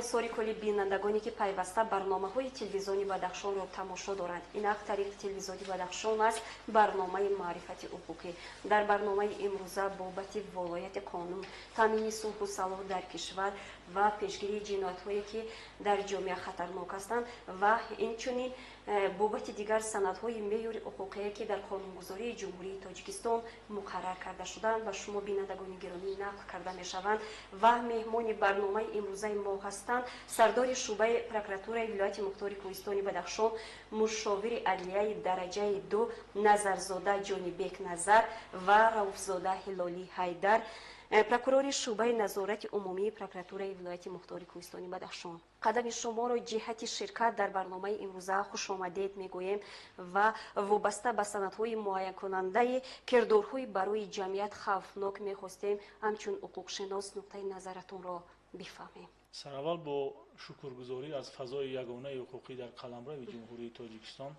инҳисори кулли бинандагоне ки пайваста барномаҳои телевизиони Бадахшонро тамошо доранд. Инак тариқи телевизиони Бадахшон аст барномаи маърифати ҳуқуқӣ. Дар барномаи имрӯза бобати волояти қонун, таъмини сулҳу салоҳ дар кишвар ва пешгирии ҷиноятҳое ки дар ҷомеа хатарнок ҳастанд ва инчунин бобати дигар санадҳои меъёри ҳуқуқие ки дар қонунгузории ҷумҳурии Тоҷикистон муқаррар карда шуданд ва шумо бинандагони гиромӣ нақл карда мешаванд. ва меҳмони барномаи имрӯзаи мо ҳастанд сардори шӯъбаи прокуратураи вилояти мухтори Кӯҳистони Бадахшон, мушовири адлияи дараҷаи 2 Назарзода Ҷонибек Назар ва Рауфзода Ҳилолӣ Ҳайдар, прокурори шӯъбаи назорати умумии прокуратураи вилояти мухтори Кӯҳистони Бадахшон. қадами шуморо ҷиҳати ширкат дар барномаи имрӯза хушомадед мегӯем ва вобаста ба санадҳои муайянкунандаи кирдорҳои барои ҷамъият хавфнок мехостем ҳамчун ҳуқуқшинос нуқтаи назаратонро бифаҳмем. сараввал бо шукргузорӣ аз фазои ягонаи ҳуқуқӣ дар қаламрави ҷумҳурии Тоҷикистон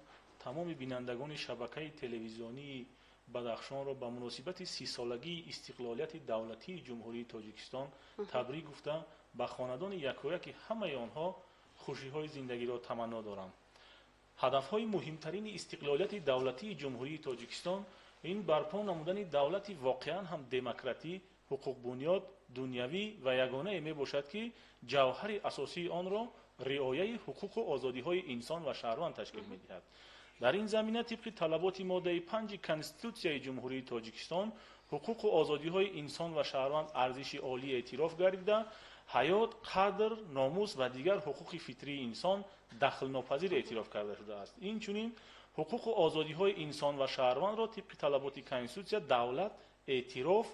тамоми бинандагони шабакаи телевизионии Бадахшонро ба муносибати 30-солагии истиқлолияти давлатии ҷумҳурии Тоҷикистон табрик гуфта ба хонадони якояки ҳамаи онҳо хушиҳои зиндагиро таманно дорам. ҳадафҳои муҳимтарини истиқлолияти давлатии ҷумҳурии Тоҷикистон ин барпо намудани давлати воқеан ҳам демократӣ, ҳуқуқбунёд, дунявӣ ва ягонае мебошад ки ҷавҳари асосии онро риояи ҳуқуқу озодиҳои инсон ва шаҳрванд ташкил медиҳад. дар ин замина тибқи талаботи моддаи 5 Конститутсияи ҷумҳурии Тоҷикистон ҳуқуқу озодиҳои инсон ва шаҳрванд арзиши олӣ эътироф гардида, ҳаёт, қадр, номус ва дигар ҳуқуқи фитрии инсон дахлнопазир эътироф карда шудааст. инчунин ҳуқуқу озодиҳои инсон ва шаҳрвандро тибқи талаботи Конститутсия давлат эътироф,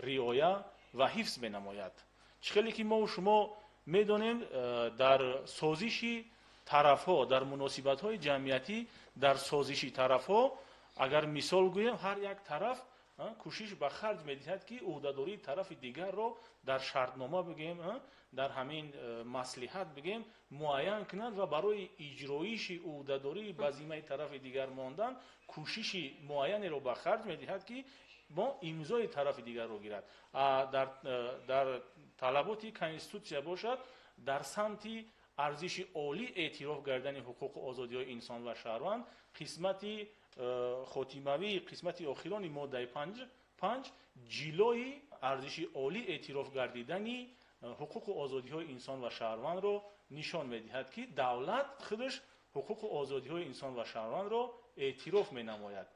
риоя ва ҳифз менамояд. чӣ хеле ки мо шумо медонем дар созиши тарафҳо, дар муносибатҳои ҷамъиятӣ, дар созиши тарафҳо агар мисол гӯем ҳар як тараф кӯшиш ба харҷ медиҳад ки ӯҳдадории тарафи дигарро дар шартнома бигем, дар ҳамин маслиҳат бигем муайян кунад ва барои иҷроиши ӯҳдадории базимаи тарафи дигар мондан кӯшиши муайянеро ба харҷ медиҳад ки бо имзои тарафи дигарро гирад. дар талаботи Конститутсия бошад дар самти арзиши олӣ эътироф кардани ҳуқуқу озодиҳои инсон ва шаҳрванд қисмати хотимавии қисмати охирони моддаи 5 ҷилои арзиши олӣ эътироф гардидани ҳуқуқу озодиҳои инсон ва шаҳрвандро нишон медиҳад ки давлат худаш ҳуқуқу озодиҳои инсон ва шаҳрвандро эътироф менамояд.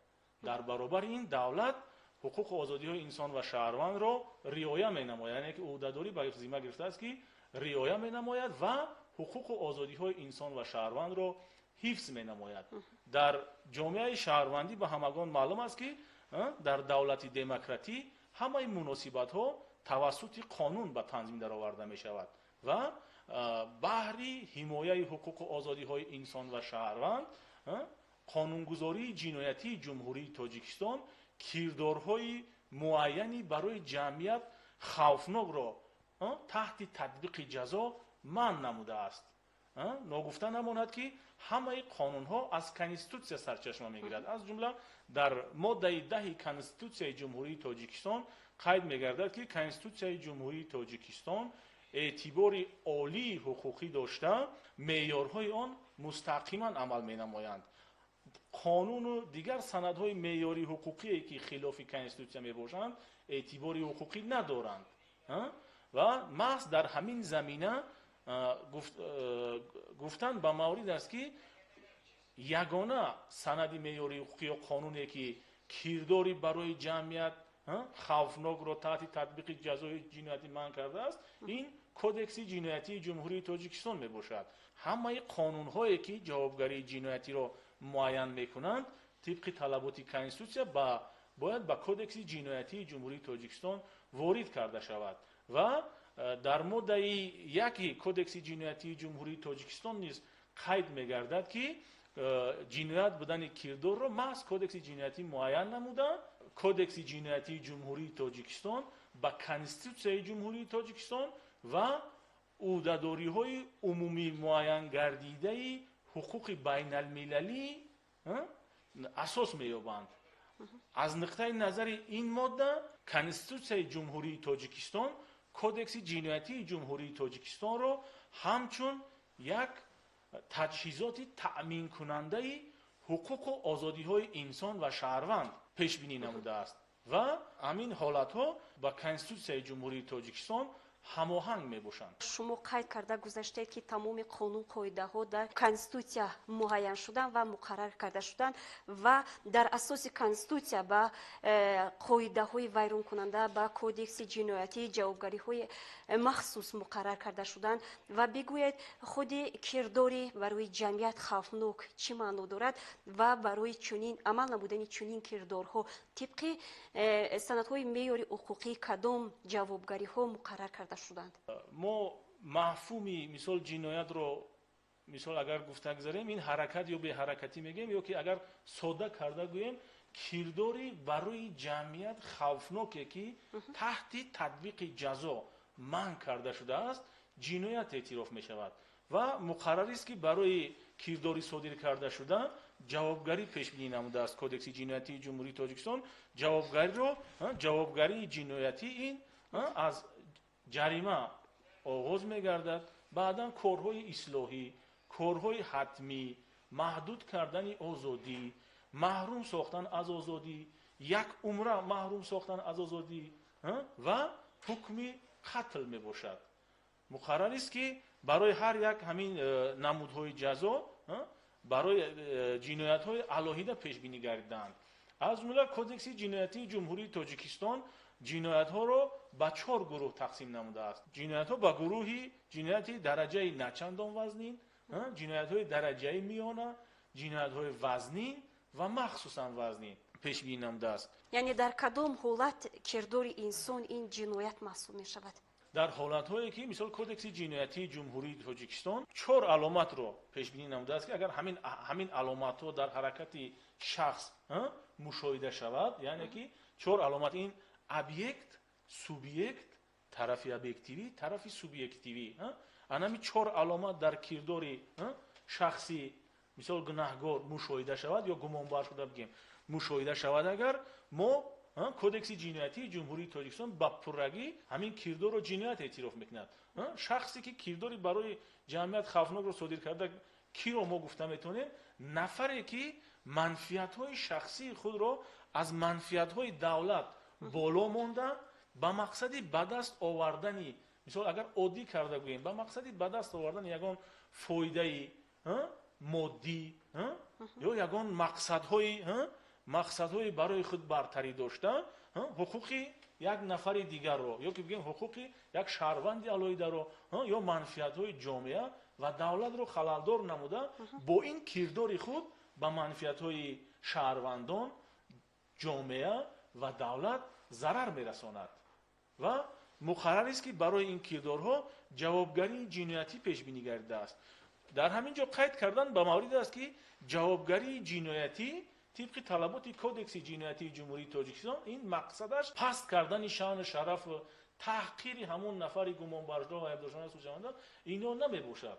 дар баробари ин давлат ҳуқуқу озодиҳои инсон ва шаҳрвандро риоя менамояд, яъне ки ӯҳдадорӣ ба зимма гирифтааст ки риоя менамояд ва ҳуқуқу озодиҳои инсон ва шаҳрвандро ҳифз менамояд. дар ҷомеаи шаҳрвандӣ ба ҳамагон маълум аст ки дар давлати демократӣ ҳамаи муносибатҳо тавассути қонун ба танзим дароварда мешавад ва баҳри ҳимояи ҳуқуқу озодиҳои инсон ва шаҳрванд қонунгузории ҷиноятии ҷумҳурии Тоҷикистон кирдорҳои муайяни барои ҷамъият хавфнокро таҳти татбиқи ҷазо манъ намудааст. ногуфта намонад ки ҳамаи қонунҳо аз Конститутсия сарчашма мегирад. аз ҷумла дар моддаи 10 Конститутсияи ҷумҳурии Тоҷикистон қайд мегардад ки Конститутсияи ҷумҳурии Тоҷикистон эътибори олии ҳуқуқӣ дошта меъёрҳои он мустақиман амал менамоянд. қонуну дигар санадҳои меъёри ҳуқуқие ки хилофи Конститутсия мебошанд эътибори ҳуқуқӣ надоранд ва маҳз дар ҳамин замина гуфтан ба маврид аст ки ягона санади меъёри ҳуқуқӣ ё қонуне ки кирдори барои ҷамъият хавфнокро таҳти татбиқи ҷазои ҷиноятӣ манъ кардааст, ин кодекси ҷиноятии ҷумҳурии Тоҷикистон мебошад. ҳамаи қонунҳое ки ҷавобгарии ҷиноятиро муайян мекунанд тибқи талаботи Конститутсия бояд ба кодекси ҷиноятии ҷумҳурии Тоҷикистон ворид карда шавад ва дар моддаи 1 кодекси ҷиноятии ҷумҳурии Тоҷикистон низ қайд мегардад ки ҷиноят будани кирдорро маҳз кодекси ҷиноятӣ муайян намуда кодекси ҷиноятии ҷумҳурии Тоҷикистон ба Конститутсияи ҷумҳурии Тоҷикистон ва ӯҳдадориҳои умумӣ муайян гардидаи ҳуқуқи байналмилалӣ асос меёбанд. аз нуқтаи назари ин модда Конститутсияи ҷумҳурии Тоҷикистон кодекси ҷиноятии ҷумҳурии Тоҷикистонро ҳамчун як таҷҳизоти таъминкунандаи ҳуқуқу озодиҳои инсон ва шаҳрванд пешбинӣ намудааст ва ҳамин ҳолатҳо ба Конститутсияи Ҷумҳурии Тоҷикистон ҳамоҳанг мебошанд. шумо қайд карда гузаштед ки тамоми қонун қоидаҳо дар конститутсия муайян шуданд ва муқаррар карда шуданд ва дар асоси конститутсия ба қоидаҳои вайронкунанда ба кодекси ҷиноятӣ ҷавобгариҳои махсус муқаррар карда шуданд ва бигӯед худи кирдори барои ҷамъият хавфнок чӣ маъно дорад ва барои чунин амал намудани чунин кирдорҳо тибқи санадҳои меъёри ҳуқуқӣ кадом ҷавобгариҳо муқаррар карда шуданд? мо мафҳуми мисол ҷиноятро мисол агар гуфта гузарем ин ҳаракат ё беҳаракатӣ мегӯем ё ки агар содда карда гӯем кирдори барои ҷамъият хавфноке ки таҳти татбиқи ҷазо манъ карда шудааст ҷиноят эътироф мешавад ва муқаррарист ки барои кирдори содир карда шуда ҷавобгарӣ пешбинӣ намудааст. Кодекси ҷиноятии Ҷумҳурии Тоҷикистон ҷавобгарии ҷиноятӣ ин аз ҷарима оғоз мегардад, баъдан корҳои ислоҳӣ, корҳои ҳатмӣ, маҳдуд кардани озодӣ, маҳрум сохтан аз озодӣ, як умра маҳрум сохтан аз озодӣ ва ҳукми қатл мебошад. муқаррарист ки барои ҳар як ҳамин намудҳои ҷазо барои ҷиноятҳои алоҳида пешбинӣ гардиданд. аз ҷумла кодекси ҷиноятии Ҷумҳурии Тоҷикистон ҷиноятҳоро ба 4 гурӯҳ тақсим намудааст. ҷиноятҳо ба гурӯҳи ҷинояти дараҷаи начандон вазнин, ҷиноятҳои дараҷаи миёна, ҷиноятҳои вазнин ва махсусан вазнин пешбинӣ намудааст. яъне дар кадом ҳолат кирдори инсон ин ҷиноят маҳсуб мешавад? дар ҳолатҳое ки мисол кодекси ҷиноятии Ҷумҳурии Тоҷикистон 4 аломатро пешбинӣ намудааст ки агар ҳамин аломатҳо дар ҳаракати шахс мушоҳида шавад, яъне ки 4 аломат ин объект, субъект, тарафи объективӣ, тарафи субъективӣ. Анами 4 аломат дар кирдори шахси мисол гунаҳгор мушоҳида шавад ё гумонбар шуда бигем мушоҳида шавад, агар мо кодекси ҷиноятии Ҷумҳурии Тоҷикистон ба пуррагӣ ҳамин кирдорро ҷиноят эътироф мекунад. шахсе ки кирдори барои ҷамъият хавфнокро содир карда киро мо гуфта метавонем? нафаре ки манфиатҳои шахсии худро аз манфиатҳои давлат боло монда ба мақсади ба даст овардани мисол агар оддӣ карда гӯем ба мақсади ба даст овардани ягон фоидаи моддӣ ё ягон мақсадҳои барои худ бартарӣ дошта ҳуқуқи як нафари дигарро ё ки бигем ҳуқуқи як шаҳрванди алоҳидаро ё манфиатҳои ҷомеа ва давлатро халалдор намуда бо ин кирдори худ ба манфиатҳои шаҳрвандон, ҷомеа ва давлат зарар мерасонад ва муқаррарист ки барои ин кирдорҳо ҷавобгарии ҷиноятӣ пешбинӣ гардидааст. дар ҳамин ҷо қайд кардан ба мавриде аст ки ҷавобгарии ҷиноятӣ тибқи талаботи кодекси ҷиноятии Ҷумҳурии Тоҷикистон ин мақсадаш паст кардани шаъну шарафу таҳқири ҳамон нафари гумонбаршуда ва айбдоршуда сӯзанда ино намебошад.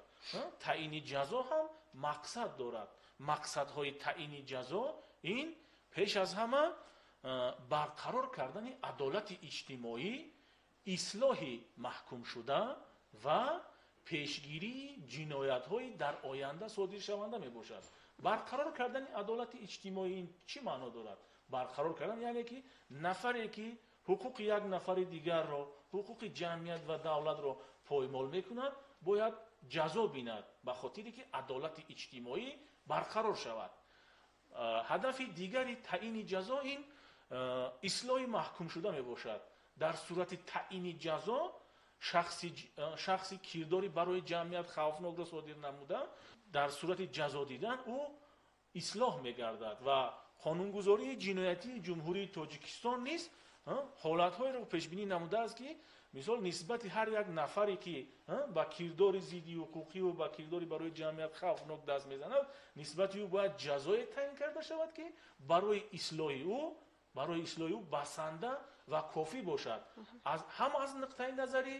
таъини ҷазо ҳам мақсад дорад. мақсадҳои таъини ҷазо ин пеш аз ҳама барқарор кардани адолати иҷтимоӣ, ислоҳи маҳкумшуда ва пешгирии ҷиноятҳои дар оянда содиршаванда мебошад. барқарор кардани адолати иҷтимоӣ ин чӣ маъно дорад? барқарор кардан яъне ки нафаре ки ҳуқуқи як нафари дигарро, ҳуқуқи ҷамъият ва давлатро поймол мекунад, бояд ҷазо бинад ба хотире ки адолати иҷтимоӣ барқарор шавад. ҳадафи дигари таъини ҷазо ин ислоҳи маҳкумшуда мебошад. дар сурати таъини ҷазо шахси кирдори барои ҷамъият хавфнокро содир намуда дар сурати ҷазо дидан ӯ ислоҳ мегардад ва қонунгузории ҷиноятии Ҷумҳурии Тоҷикистон низ ҳолатҳоеро пешбинӣ намудааст ки мисол нисбати ҳар як нафаре ки ба кирдори зидди ҳуқуқиву ба кирдори барои ҷамъият хавфнок даст мезанад, нисбати ӯ бояд ҷазое таъин карда шавад ки барои ислоҳи ӯ басанда ва кофӣ бошад, ҳам аз нуқтаи назари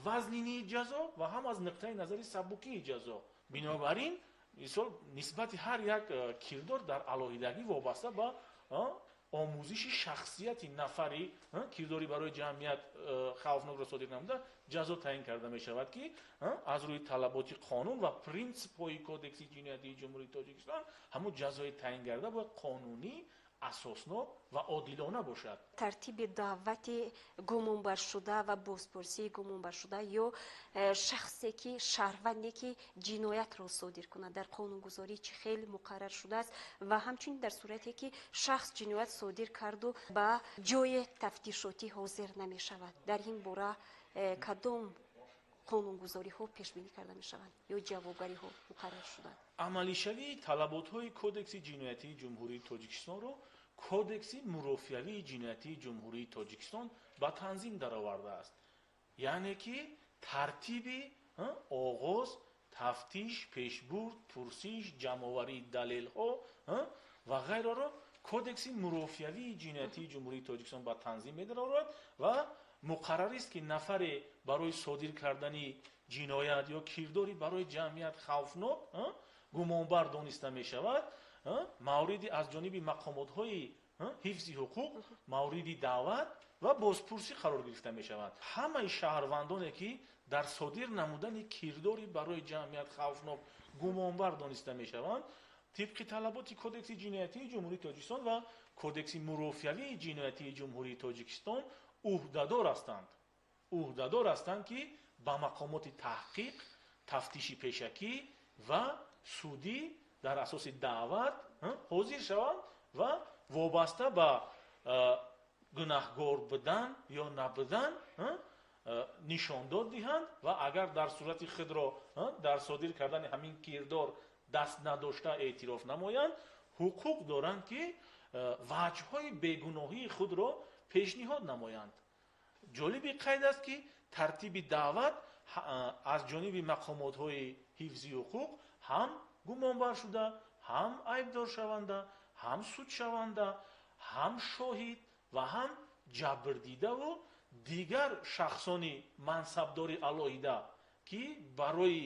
вазнинии ҷазо ва ҳам аз нуқтаи назари сабукии ҷазо. бинобар ин мисол нисбати ҳар як кирдор дар алоҳидагӣ вобаста ба омӯзиши шахсияти нафари кирдори барои ҷамъият хавфнокро содир намуда ҷазо таъин карда мешавад ки аз рӯи талаботи қонун ва принсипҳои кодекси ҷиноятии ҷумҳурии тоҷикистон ҳамун ҷазои таъин карда бояд қонунӣ асоснок ва одилона бошад. тартиби даъвати гумонбаршуда ва бозпурсии гумонбаршуда ё шахсе ки шаҳрванде ки ҷиноятро содир кунад дар қонунгузорӣ чӣ хел муқаррар шудааст ва ҳамчунин дар сурате ки шахс ҷиноят содир карду ба ҷои тафтишотӣ ҳозир намешавад, дар ин бора кадом қонунгузориҳо пешбинӣ карда мешаванд ё ҷавобгариҳо муқаррар шуданд? амалишавии талаботҳои кодекси ҷиноятии ҷумҳурии тоҷикистонро кодекси мурофиявии ҷиноятии ҷумҳурии тоҷикистон ба танзим даровардааст. яъне ки тартиби оғоз, тафтиш, пешбурд, пурсиш, ҷамъоварии далелҳо ва ғайраро кодекси мурофиявии ҷиноятии ҷумҳурии тоҷикистон ба танзим медаровад ва муқаррарист ки нафаре барои содир кардани ҷиноят ё кирдори барои ҷамъият хавфнок гумонбар дониста мешавад, мавриди аз ҷониби мақомотҳои ҳифзи ҳуқуқ мавриди даъват ва бозпурсӣ қарор гирифта мешавад. ҳамаи шаҳрвандоне ки дар содир намудани кирдори барои ҷамъият хавфнок гумонбар дониста мешаванд тибқи талаботи кодекси ҷиноятии ҷумҳурии тоҷикистон ва кодекси мурофиявии ҷиноятии ҷумҳурии тоҷикистон уҳдадор ҳастанд ки ба мақомоти таҳқиқ, тафтиши пешакӣ ва судӣ дар асоси даъват ҳозир шаванд ва вобаста ба гунаҳгор будан ё набудан нишондод диҳанд ва агар дар сурати худро дар содир кардани ҳамин кирдор даст надошта эътироф намоянд ҳуқуқ доранд ки ваҷҳҳои бегуноҳии худро пешниҳод намоянд. ҷолиби қайд аст ки тартиби даъват аз ҷониби мақомотҳои ҳифзи ҳуқуқ ҳам гумонбаршуда, ҳам айбдоршаванда, ҳам судшаванда, ҳам шоҳид ва ҳам ҷабрдидаву дигар шахсони мансабдори алоҳида ки барои